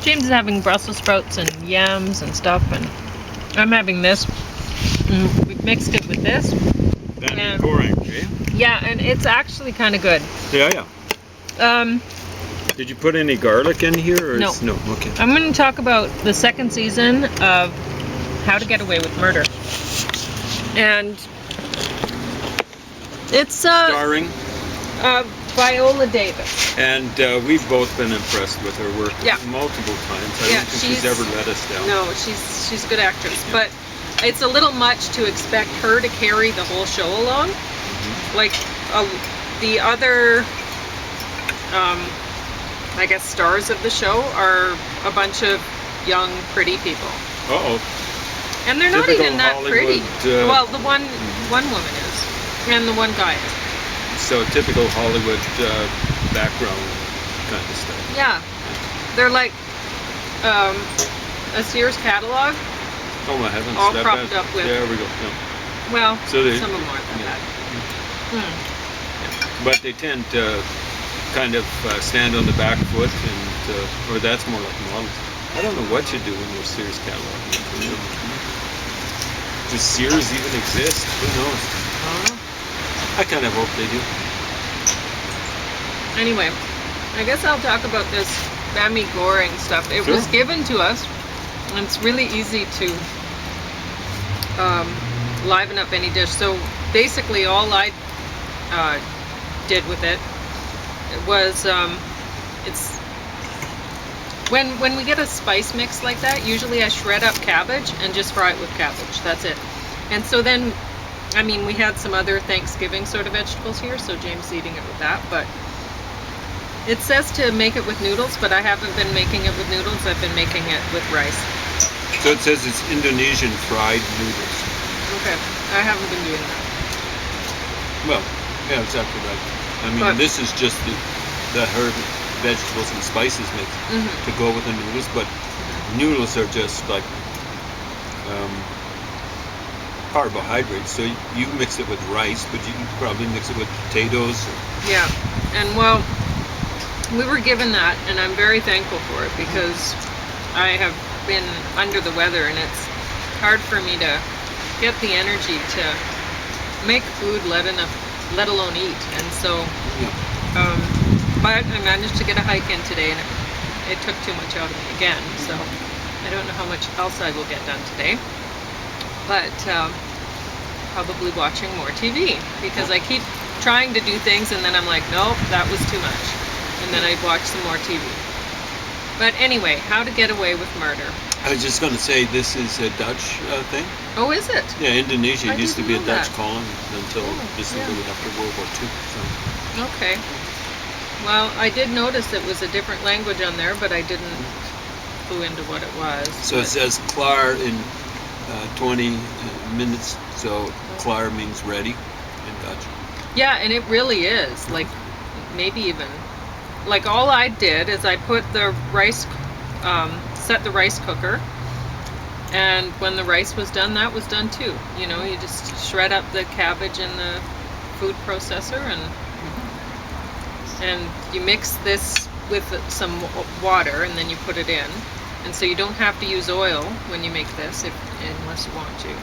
James is having Brussels sprouts and yams and stuff, and I'm having this. We've mixed it with this. Bammy goreng, eh? Yeah, and it's actually kind of good. Yeah. Did you put any garlic in here? Or No. No, okay. I'm going to talk about the second season of How to Get Away with Murder. And it's Starring. Viola Davis. And we've both been impressed with her work Yeah. multiple times. I don't think she's ever let us down. No, she's a good actress. Yeah. But it's a little much to expect her to carry the whole show along. Like the other, I guess, stars of the show are a bunch of young, pretty people. Uh-oh. And they're not even that Hollywood, pretty. Well, the one woman is, and the one guy is. So typical Hollywood background kind of stuff. Yeah. They're like a Sears catalog. Oh my heavens. All propped up with. There we go. Yeah. Well, so some of them aren't that bad. But they tend to kind of stand on the back foot, and or that's more like models. I don't know what you do in your Sears catalog. Does Sears even exist? Who knows? I don't know. I kind of hope they do. Anyway, I guess I'll talk about this bammy goreng stuff. It was given to us, and it's really easy to liven up any dish. So basically all I did with it was it's when we get a spice mix like that, usually I shred up cabbage and just fry it with cabbage. That's it. And so then, I mean, we had some other Thanksgiving sort of vegetables here, so James is eating it with that, but it says to make it with noodles, but I haven't been making it with noodles. I've been making it with rice. So it says it's Indonesian fried noodles. Okay, I haven't been doing that. Well, yeah, exactly right. I mean, this is just the herb, vegetables and spices mix to go with the noodles, but noodles are just like carbohydrates. So you mix it with rice, but you can probably mix it with potatoes. Yeah, and well, we were given that, and I'm very thankful for it because I have been under the weather, and it's hard for me to get the energy to make food, let alone eat. And so, but I managed to get a hike in today, and it took too much out of me again. So I don't know how much else I will get done today, but probably watching more TV because I keep trying to do things, and then I'm like, nope, that was too much. And then I'd watch some more TV. But anyway, How to Get Away with Murder. I was just going to say, this is a Dutch thing. Oh, is it? Yeah, Indonesia used to be a Dutch that. colony until recently after World War II. So. Okay. Well, I did notice it was a different language on there, but I didn't clue into what it was. So it says klaar in 20 minutes. So klaar means ready in Dutch. Yeah, and it really is. Like, maybe even... Like, all I did is I put the rice, set the rice cooker, and when the rice was done, that was done too. You know, you just shred up the cabbage in the food processor, and you mix this with some water, and then you put it in. And so you don't have to use oil when you make this, unless you want to.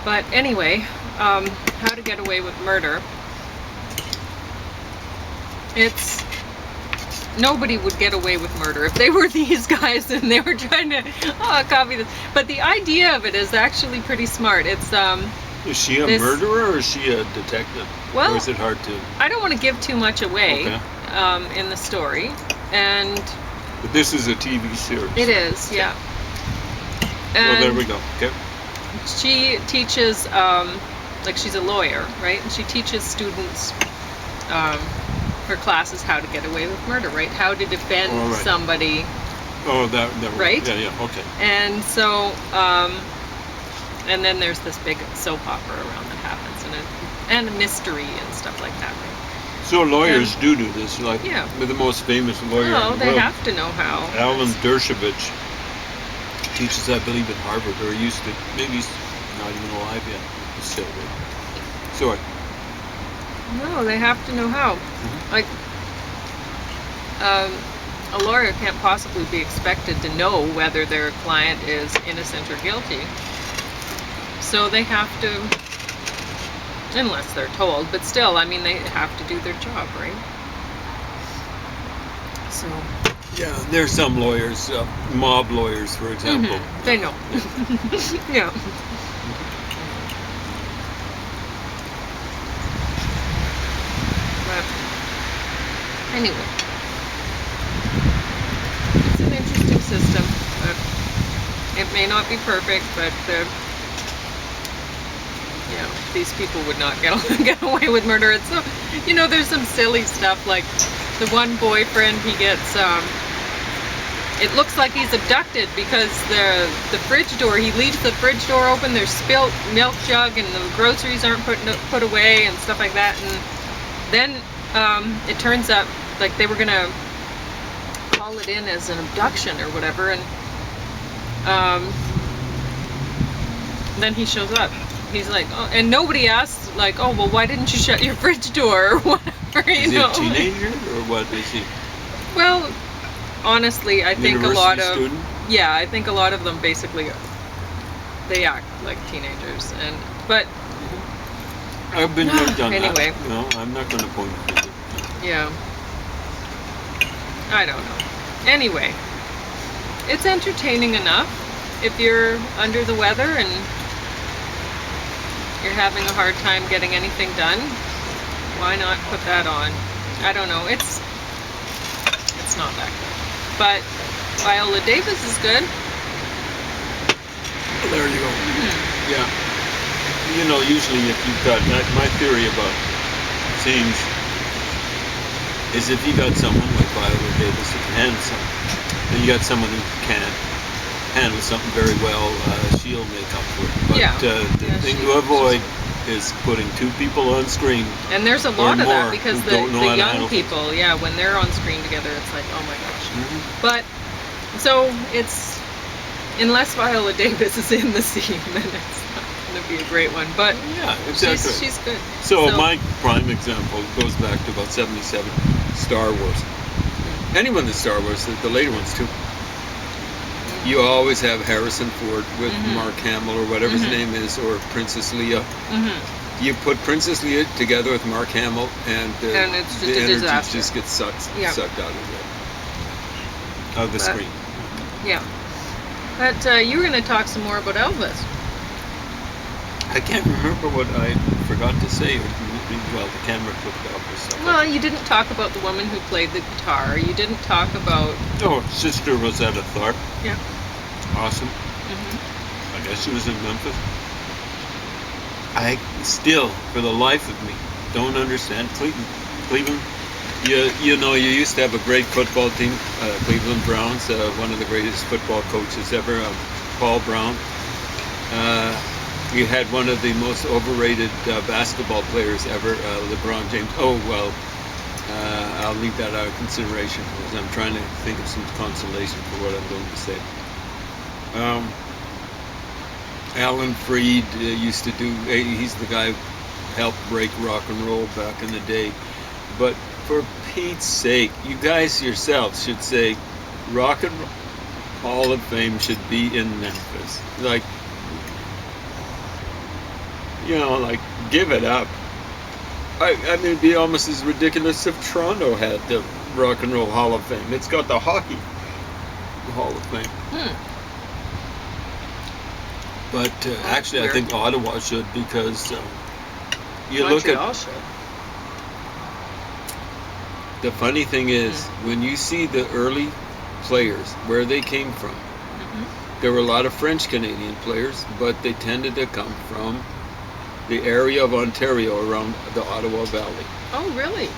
But anyway, How to Get Away with Murder. It's... Nobody would get away with murder if they were these guys and they were trying to copy this. But the idea of it is actually pretty smart. It's Is she a murderer or is she a detective? Well, or is it hard to... I don't want to give too much away in the story. And but this is a TV series. It is, yeah. And well, there we go. Okay. She teaches, like, she's a lawyer, right? And she teaches students her classes how to get away with murder, right? How to defend somebody. Oh, that right? Yeah, okay. And so, and then there's this big soap opera around that happens, and a mystery and stuff like that, right? So lawyers do this, like with the most famous lawyer in the world. They have to know how. Alan Dershowitz teaches, I believe, at Harvard, or used to. Maybe he's not even alive yet. He's still there. Sorry. No, they have to know how. Like, a lawyer can't possibly be expected to know whether their client is innocent or guilty. So they have to, unless they're told, but still, I mean, they have to do their job, right? So. Yeah, there's some lawyers, mob lawyers, for example. They know. Yeah. But anyway, it's an interesting system. But it may not be perfect, but these people would not get away with murder. It's so, there's some silly stuff like the one boyfriend, he gets it looks like he's abducted because the fridge door, he leaves the fridge door open, there's spilt milk jug and the groceries aren't put away and stuff like that, and then it turns out like they were gonna call it in as an abduction or whatever, and then he shows up. He's like, oh, and nobody asks like, oh well, why didn't you shut your fridge door or whatever, Is he a teenager or what is he? Well, honestly, I think a lot of student? Yeah, I think a lot of them basically they act like teenagers, but I've been done anyway. That. No, I'm not going to point a finger. Yeah, I don't know. Anyway, it's entertaining enough if you're under the weather and you're having a hard time getting anything done. Why not put that on? I don't know. It's not that good. But Viola Davis is good. Well, there you go. Yeah. Usually if you've got, my theory about scenes is if you got someone like Viola Davis who can handle something, and you got someone who can't handle something very well, she'll make up for it. But the thing to avoid is putting two people on screen. And there's a lot of that because the young people, when they're on screen together, it's like, oh my gosh. But, so it's, unless Viola Davis is in the scene, then it's not going to be a great one. But yeah, exactly. She's good. So my prime example goes back to about 77, Star Wars. Anyone that's Star Wars, the later ones too. You always have Harrison Ford with Mark Hamill or whatever his name is, or Princess Leia. You put Princess Leia together with Mark Hamill, and it's just the a energy disaster. just gets sucked out of the screen. Yeah. But you were going to talk some more about Elvis. I can't remember what I forgot to say. Well, the camera clipped off or something. Well, you didn't talk about the woman who played the guitar. You didn't talk about... Oh, Sister Rosetta Tharpe. Yeah. Awesome. I guess she was in Memphis. I still, for the life of me, don't understand Cleveland. You used to have a great football team, Cleveland Browns. One of the greatest football coaches ever, Paul Brown. You had one of the most overrated basketball players ever, LeBron James. Oh well, I'll leave that out of consideration because I'm trying to think of some consolation for what I'm going to say. Alan Freed used to do, he's the guy who helped break rock and roll back in the day. But for Pete's sake, you guys yourselves should say Rock and Roll Hall of Fame should be in Memphis. Like, give it up. I mean, it'd be almost as ridiculous if Toronto had the Rock and Roll Hall of Fame. It's got the Hockey Hall of Fame. But actually, I think Ottawa should because look at... should. The funny thing is, when you see the early players, where they came from, there were a lot of French-Canadian players, but they tended to come from the area of Ontario around the Ottawa Valley. Oh, really?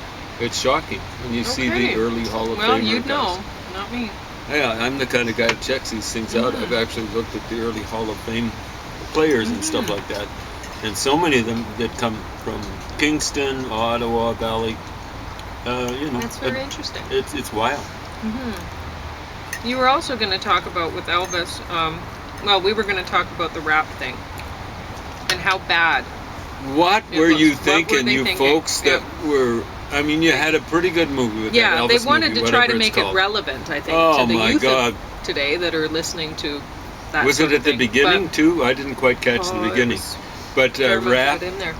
It's shocking when you see the early Hall of Fame. Well, you'd know, not me. Yeah, I'm the kind of guy that checks these things out. I've actually looked at the early Hall of Fame players and stuff like that. And so many of them that come from Kingston, Ottawa Valley. That's very interesting. It's wild. You were also going to talk about with Elvis, we were going to talk about the rap thing and how bad. What were you thinking, you folks that were I mean, you had a pretty good movie with that Yeah, Elvis they wanted movie, to try to whatever it's make it called. relevant, I think, Oh to the my youth God. of today that are listening to that Was sort it of at the thing. beginning too? I didn't quite catch the Oh, it beginning. was But fair amount rap, of it in there.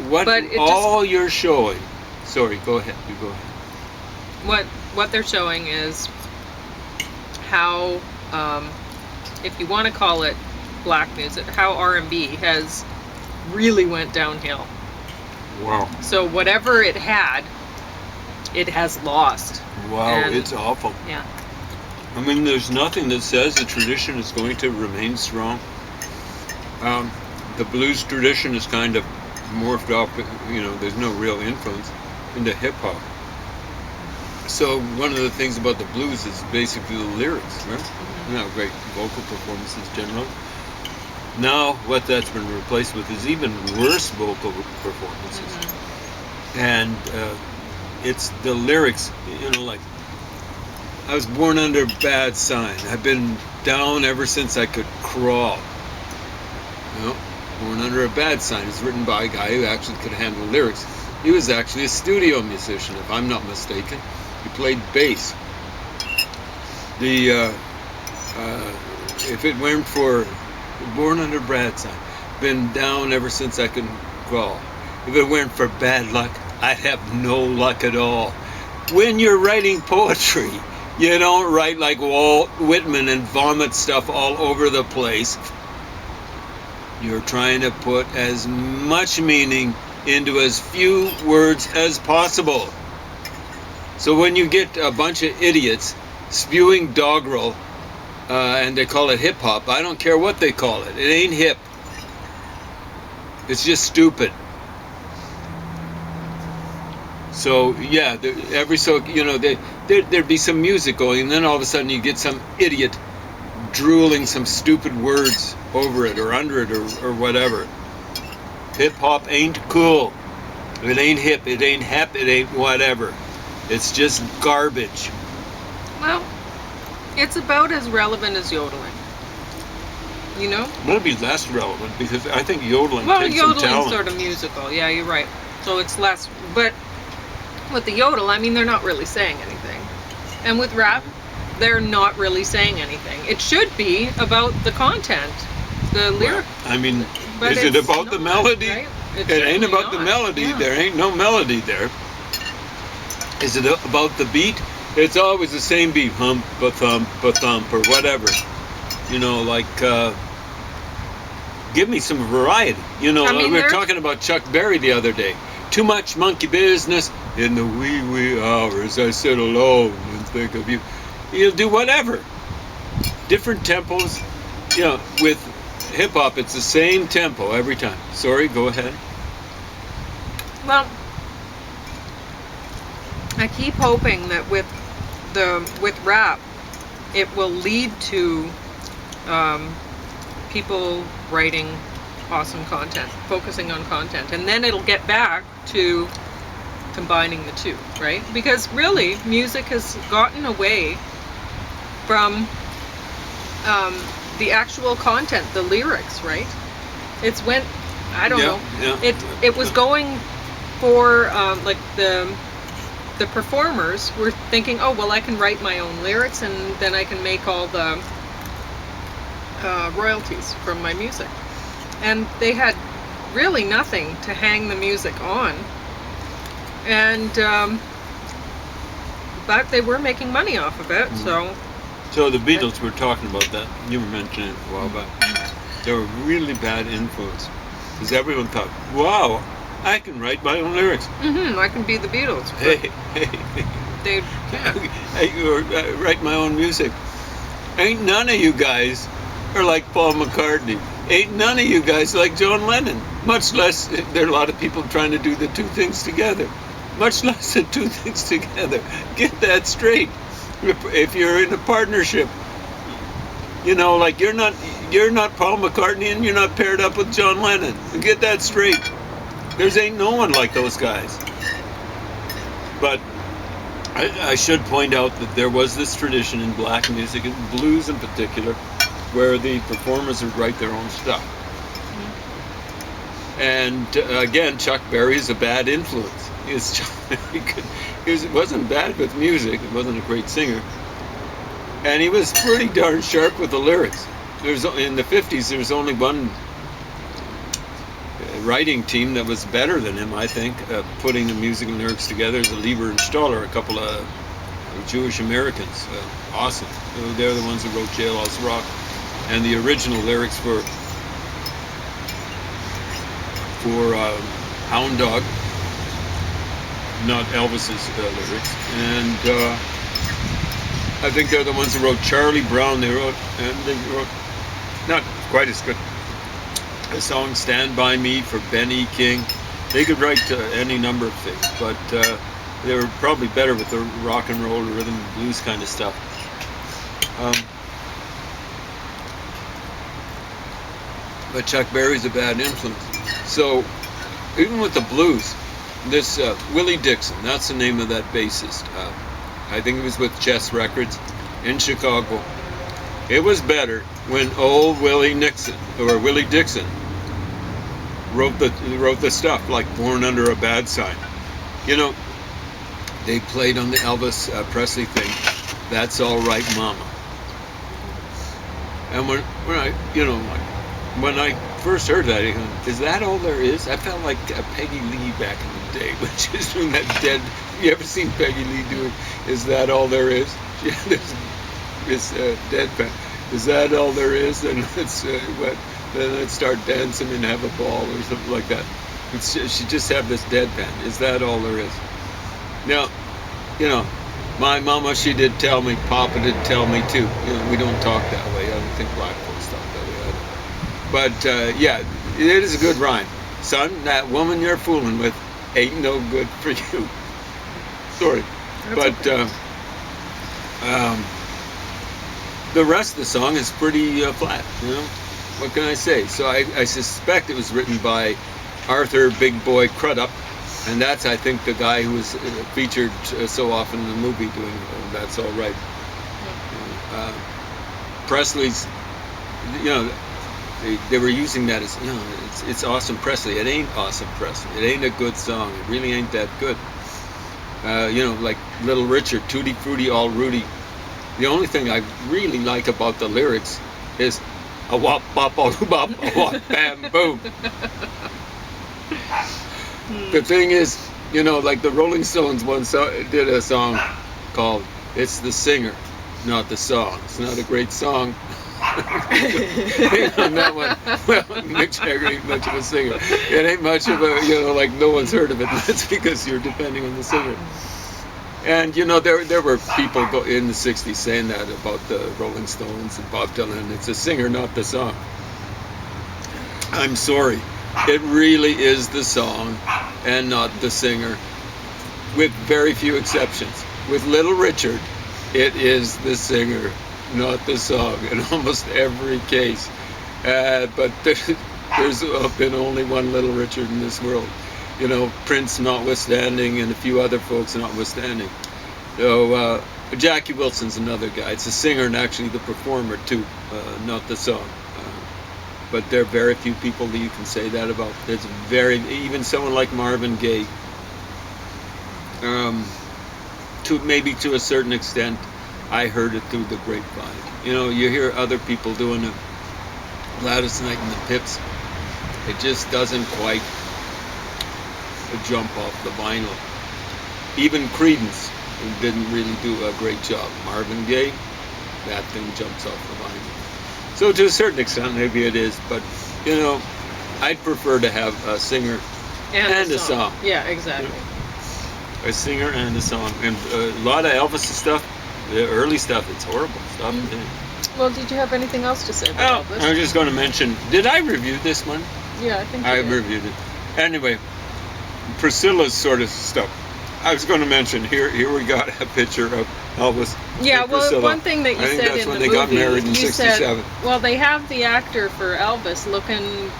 what But it all you're showing. Sorry, go ahead. You go ahead. What they're showing is how, if you want to call it black music, how R&B has really went downhill. Wow. So whatever it had, it has lost. Wow, And- it's awful. Yeah. I mean, there's nothing that says the tradition is going to remain strong. The blues tradition is kind of morphed off, there's no real influence into hip hop. So one of the things about the blues is basically the lyrics, right? Great vocal performances generally. Now what that's been replaced with is even worse vocal performances. And it's the lyrics, like, I was born under a bad sign. I've been down ever since I could crawl. Born under a bad sign. It's written by a guy who actually could handle lyrics. He was actually a studio musician, if I'm not mistaken. He played bass. If it weren't for born under a bad sign, been down ever since I could crawl. If it weren't for bad luck, I'd have no luck at all. When you're writing poetry, you don't write like Walt Whitman and vomit stuff all over the place. You're trying to put as much meaning into as few words as possible. So when you get a bunch of idiots spewing doggerel, and they call it hip hop, I don't care what they call it. It ain't hip. It's just stupid. So yeah, there'd be some music going, and then all of a sudden you get some idiot drooling some stupid words over it or under it or whatever. Hip hop ain't cool. It ain't hip. It ain't hep. It ain't whatever. It's just garbage. Well, it's about as relevant as yodeling. It'll be less relevant because I think yodeling Well, takes some yodeling's talent. sort of musical. Yeah, you're right. So it's less. But with the yodel, I mean, they're not really saying anything. And with rap, they're not really saying anything. It should be about the content, the lyric. Well, I mean, but is it it's about the not, melody? right? It's It ain't certainly about the not. melody. Yeah. There ain't no melody there. Is it about the beat? It's always the same beat. Hump, a thump, or whatever. Give me some variety. We were talking about Chuck Berry the other day. Too much monkey business in the wee hours. I sit alone and think of you. You'll do whatever. Different tempos. With hip hop, it's the same tempo every time. Sorry, go ahead. Well, I keep hoping that with rap, it will lead to people writing awesome content, focusing on content, and then it'll get back to combining the two, right? Because really, music has gotten away from the actual content, the lyrics, right? It's went, I don't know. Yeah. It was going for like the performers were thinking, oh well, I can write my own lyrics and then I can make all the royalties from my music, and they had really nothing to hang the music on, and but they were making money off of it. So the Beatles were talking about that. You were mentioning it a while back. They were really bad influence because everyone thought, wow, I can write my own lyrics. I can be the Beatles. Hey, They I write my own music. Ain't none of you guys are like Paul McCartney. Ain't none of you guys like John Lennon. Much less, there are a lot of people trying to do the two things together. Much less the two things together. Get that straight. If you're in a partnership, like you're not Paul McCartney and you're not paired up with John Lennon. Get that straight. There's ain't no one like those guys. But I should point out that there was this tradition in black music, and blues in particular, where the performers would write their own stuff. And again, Chuck Berry is a bad influence. he wasn't bad with music. He wasn't a great singer, and he was pretty darn sharp with the lyrics. In the 50s, there was only one writing team that was better than him, I think, putting the music and lyrics together. Is Lieber and Stoller, a couple of Jewish Americans. Awesome. They're the ones who wrote Jailhouse Rock, and the original lyrics for Hound Dog, not Elvis's lyrics, and I think they're the ones who wrote Charlie Brown. They wrote not quite as good a song, Stand By Me, for Benny King. They could write any number of things, but they were probably better with the rock and roll, rhythm and blues kind of stuff. But Chuck Berry's a bad influence. So even with the blues, this Willie Dixon, that's the name of that bassist. I think it was with Chess Records in Chicago. It was better when old Willie Dixon wrote the stuff like Born Under a Bad Sign. You know, they played on the Elvis Presley thing, That's All Right Mama. And when I first heard that, is that all there is? I felt like Peggy Lee back in the day, which is when that dead. You ever seen Peggy Lee doing Is That All There Is? Yeah, this deadpan. Is that all there is? Then let's start dancing and have a ball or something like that. She just have this deadpan. Is that all there is? Now, my mama, she did tell me, Papa did tell me too. We don't talk that way. I don't think black folks talk that way either. But yeah, it is a good rhyme. Son, that woman you're fooling with ain't no good for you. Sorry. That's okay. The rest of the song is pretty flat, What can I say? So I suspect it was written by Arthur Big Boy Crudup, and that's, I think, the guy who was featured so often in the movie doing That's All Right. Presley's, they were using that as, it's Awesome Presley. It ain't Awesome Presley. It ain't a good song. It really ain't that good. Like Little Richard, Tutti Frutti All Rudy. The only thing I really like about the lyrics is a wop bop a bop a wop bam boom. The thing is, like the Rolling Stones once did a song called "It's the Singer, Not the Song." It's not a great song. On that one, well, Mick Jagger ain't much of a singer. It ain't much of a, like no one's heard of it. That's because you're depending on the singer. And there were people in the 60s saying that about the Rolling Stones and Bob Dylan. It's a singer, not the song. I'm sorry. It really is the song and not the singer, with very few exceptions. With Little Richard, it is the singer, not the song, in almost every case. But there's been only one Little Richard in this world. Prince notwithstanding, and a few other folks notwithstanding. So Jackie Wilson's another guy. It's a singer and actually the performer too, not the song. But there are very few people that you can say that about. There's even someone like Marvin Gaye. Maybe to a certain extent, I heard it through the grapevine. You hear other people doing it. Gladys Knight and the Pips. It just doesn't quite jump off the vinyl. Even Creedence didn't really do a great job. Marvin Gaye, that thing jumps off the vinyl. So to a certain extent, maybe it is, but I'd prefer to have a singer and a song. Yeah, exactly. A singer and a song, and a lot of Elvis stuff, the early stuff, it's horrible stuff. Mm-hmm. Well, did you have anything else to say about Elvis? I was just going to mention. Did I review this one? Yeah, I think I reviewed it. Anyway. Priscilla's sort of stuff. I was going to mention here we got a picture of Elvis. Yeah, and well, Priscilla. one thing that you said in the movie. I think that's when they got married in '67. Well, they have the actor for Elvis looking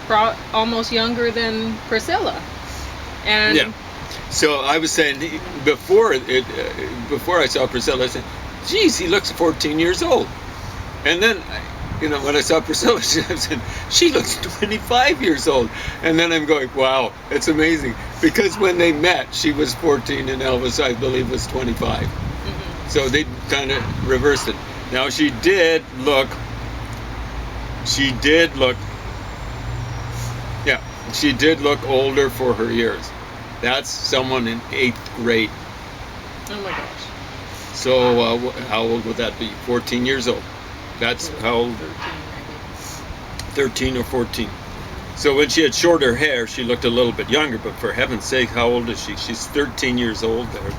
almost younger than Priscilla, and yeah. So I was saying before I saw Priscilla, I said, "Geez, he looks 14 years old," and then when I saw Priscilla, I said, she looks 25 years old. And then I'm going, wow, it's amazing. Because when they met, she was 14 and Elvis, I believe, was 25. So they kind of reversed it. Now she did look, yeah, she did look older for her years. That's someone in 8th grade. Oh my gosh. So how old would that be? 14 years old. That's how old? 13 or 14. So when she had shorter hair, she looked a little bit younger, but for heaven's sake, how old is she? She's 13 years old there.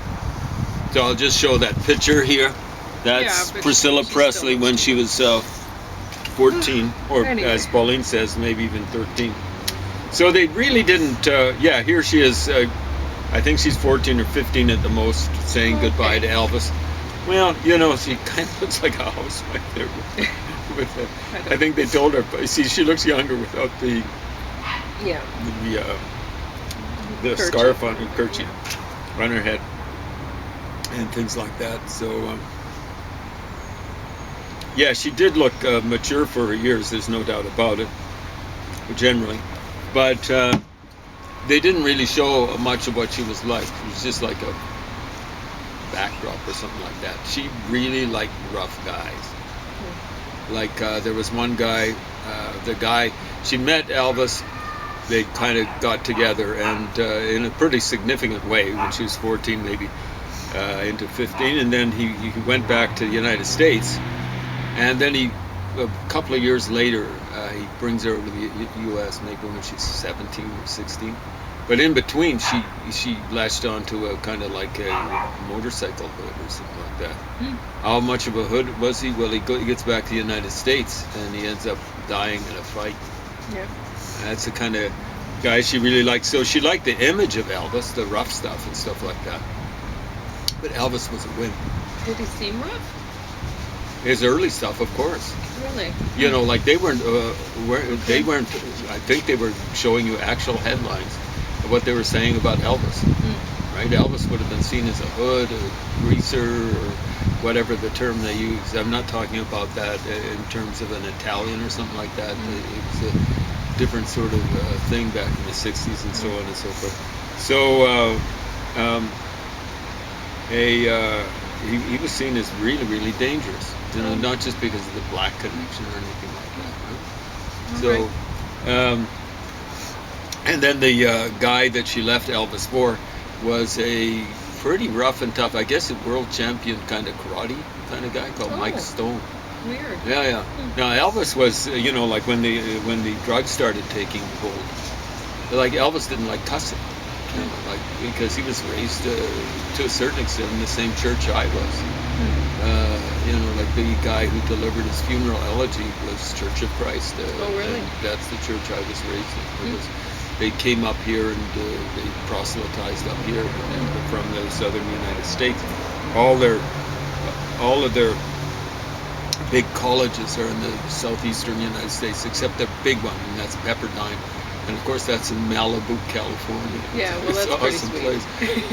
So I'll just show that picture here. That's Priscilla Presley when she was 14, or anyway, as Pauline says, maybe even 13. So they really didn't, yeah, here she is, I think she's 14 or 15 at the most, saying goodbye to Elvis. Well, she kind of looks like a housewife there. I think they told her, see, she looks younger without the scarf on her, kerchief on her head, and things like that. So, yeah, she did look mature for her years, there's no doubt about it, generally. But they didn't really show much of what she was like. It was just like a backdrop or something like that. She really liked rough guys. Like there was one guy, she met Elvis, they kind of got together, and in a pretty significant way when she was 14, maybe into 15, and then he went back to the United States, and then a couple of years later, he brings her over to the U.S., maybe when she's 17 or 16. But in between, she latched onto a kind of like a motorcycle hood or something like that. How much of a hood was he? Well, he gets back to the United States, and he ends up dying in a fight. Yeah. That's the kind of guy she really liked. So she liked the image of Elvis, the rough stuff and stuff like that. But Elvis was a wimp. Did he seem rough? His early stuff, of course. Really? Like they weren't. I think they were showing you actual headlines of what they were saying about Elvis. Right? Elvis would have been seen as a hood, a greaser, or whatever the term they use. I'm not talking about that in terms of an Italian or something like that. It was a different sort of thing back in the 60s and so on and so forth. So he was seen as really, really dangerous. Not just because of the black connection or anything like that. Right? So, and then the guy that she left Elvis for was a pretty rough and tough, I guess, a world champion kind of karate kind of guy called Mike Stone. Weird. Yeah. Now Elvis was, like when the drugs started taking hold, like Elvis didn't like cussing. Because he was raised to a certain extent in the same church I was. Like the guy who delivered his funeral elegy was Church of Christ. Oh, really? That's the church I was raised in. They came up here and they proselytized up here from the southern United States. All of their big colleges are in the southeastern United States, except the big one, and that's Pepperdine. And of course, that's in Malibu, California. Yeah, well, that's pretty awesome sweet. place.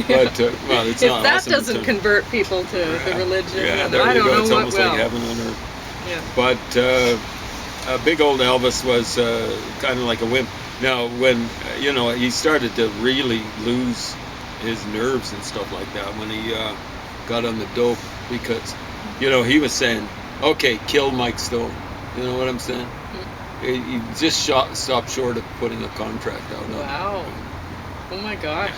But it's if not that awesome doesn't convert people to the religion, yeah, I don't know it's what almost will. like heaven on earth. Yeah. But big old Elvis was kind of like a wimp. Now, when he started to really lose his nerves and stuff like that, when he got on the dope, because he was saying, "Okay, kill Mike Stone." You know what I'm saying? He just stopped short of putting a contract out. Wow. Oh my gosh.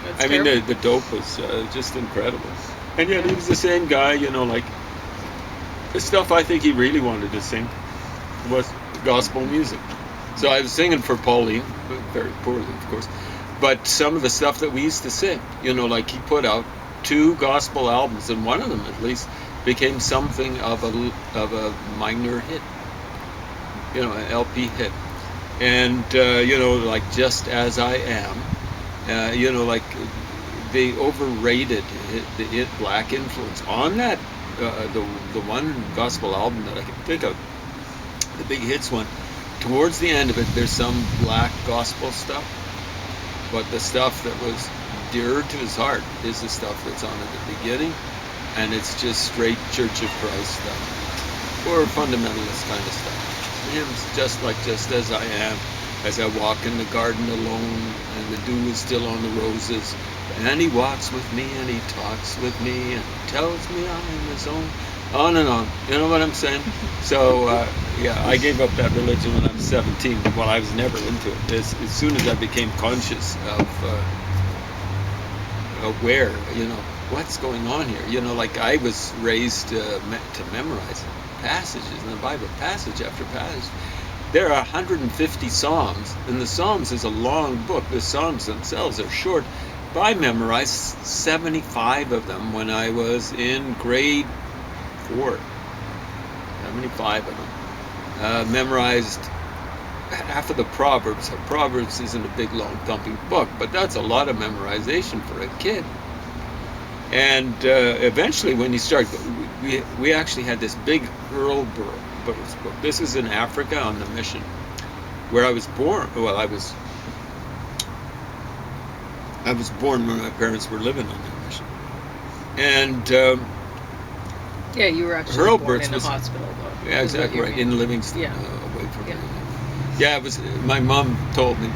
That's I mean, the dope was just incredible. And yet he was the same guy, like the stuff I think he really wanted to sing was gospel music. So I was singing for Pauline, very poorly, of course, but some of the stuff that we used to sing, like he put out 2 gospel albums, and one of them at least became something of a minor hit. An LP hit, and like Just As I Am, like they overrated the black influence on that. The one gospel album that I can think of, the big hits one. Towards the end of it, there's some black gospel stuff, but the stuff that was dearer to his heart is the stuff that's on at the beginning, and it's just straight Church of Christ stuff. or fundamentalist kind of stuff. Hymns just as I am, as I walk in the garden alone, and the dew is still on the roses, and he walks with me, and he talks with me, and tells me I am his own. On and on. You know what I'm saying? So, yeah, I gave up that religion when I was 17. Well, I was never into it. As soon as I became conscious of aware, what's going on here? Like I was raised to memorize passages in the Bible, passage after passage. There are 150 Psalms, and the Psalms is a long book. The Psalms themselves are short. But I memorized 75 of them when I was in grade 4. 75 of them. Memorized half of the Proverbs. Proverbs isn't a big, long, thumping book, but that's a lot of memorization for a kid. And eventually, when you start, we actually had this big Hurlborough book. This is in Africa on the mission, where I was born. Well, I was born when my parents were living on that mission. And yeah, you were actually born in a hospital, though. Yeah, exactly right, in Livingston, away from yeah. Yeah, it was. My mom told me.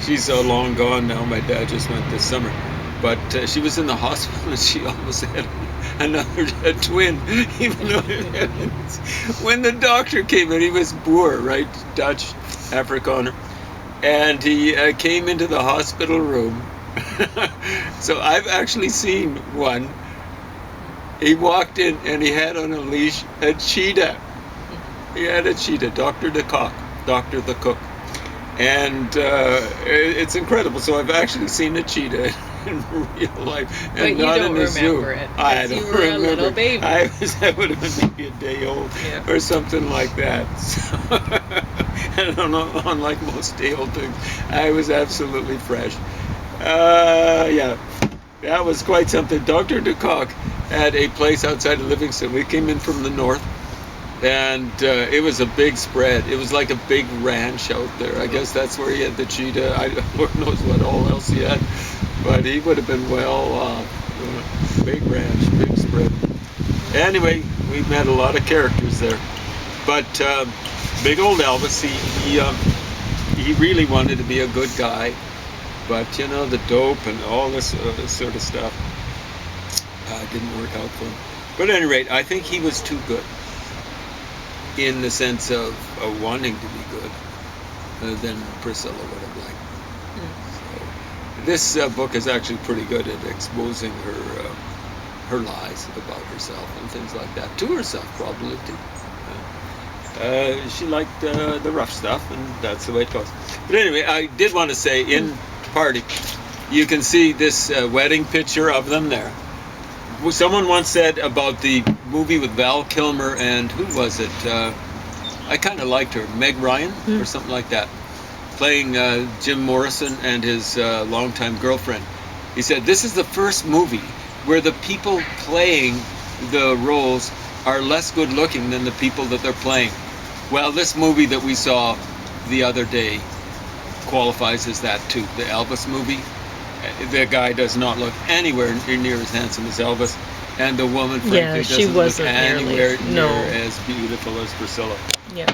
She's long gone now. My dad just went this summer. But she was in the hospital and she almost had another twin. Even though when the doctor came in, he was Boer, right? Dutch, Afrikaner. And he came into the hospital room. So I've actually seen one. He walked in and he had on a leash a cheetah. He had a cheetah, Dr. the Cock, Dr. the Cook. And it's incredible. So I've actually seen a cheetah in real life, and but not you don't in the zoo. remember it. I don't you were remember. A little baby. I would have been maybe a day old, or something like that. So, I don't know. Unlike most day old things, I was absolutely fresh. Yeah, that was quite something. Dr. DeCock had a place outside of Livingston. We came in from the north. And it was a big spread. It was like a big ranch out there. I guess that's where he had the cheetah. Lord knows what all else he had. But he would have been well off. Big ranch, big spread. Anyway, we met a lot of characters there. But big old Elvis, he really wanted to be a good guy. But, the dope and all this sort of stuff didn't work out for him. But at any rate, I think he was too good. In the sense of wanting to be good, than Priscilla would have liked. So, this book is actually pretty good at exposing her lies about herself and things like that, to herself probably too. She liked the rough stuff, and that's the way it goes. But anyway, I did want to say, in Party, you can see this wedding picture of them there. Someone once said about the movie with Val Kilmer and who was it? I kind of liked her, Meg Ryan or something like that, playing Jim Morrison and his longtime girlfriend. He said, this is the first movie where the people playing the roles are less good looking than the people that they're playing. Well, this movie that we saw the other day qualifies as that too, the Elvis movie. The guy does not look anywhere near as handsome as Elvis, and the woman, frankly, doesn't look anywhere near as beautiful as Priscilla. Yeah.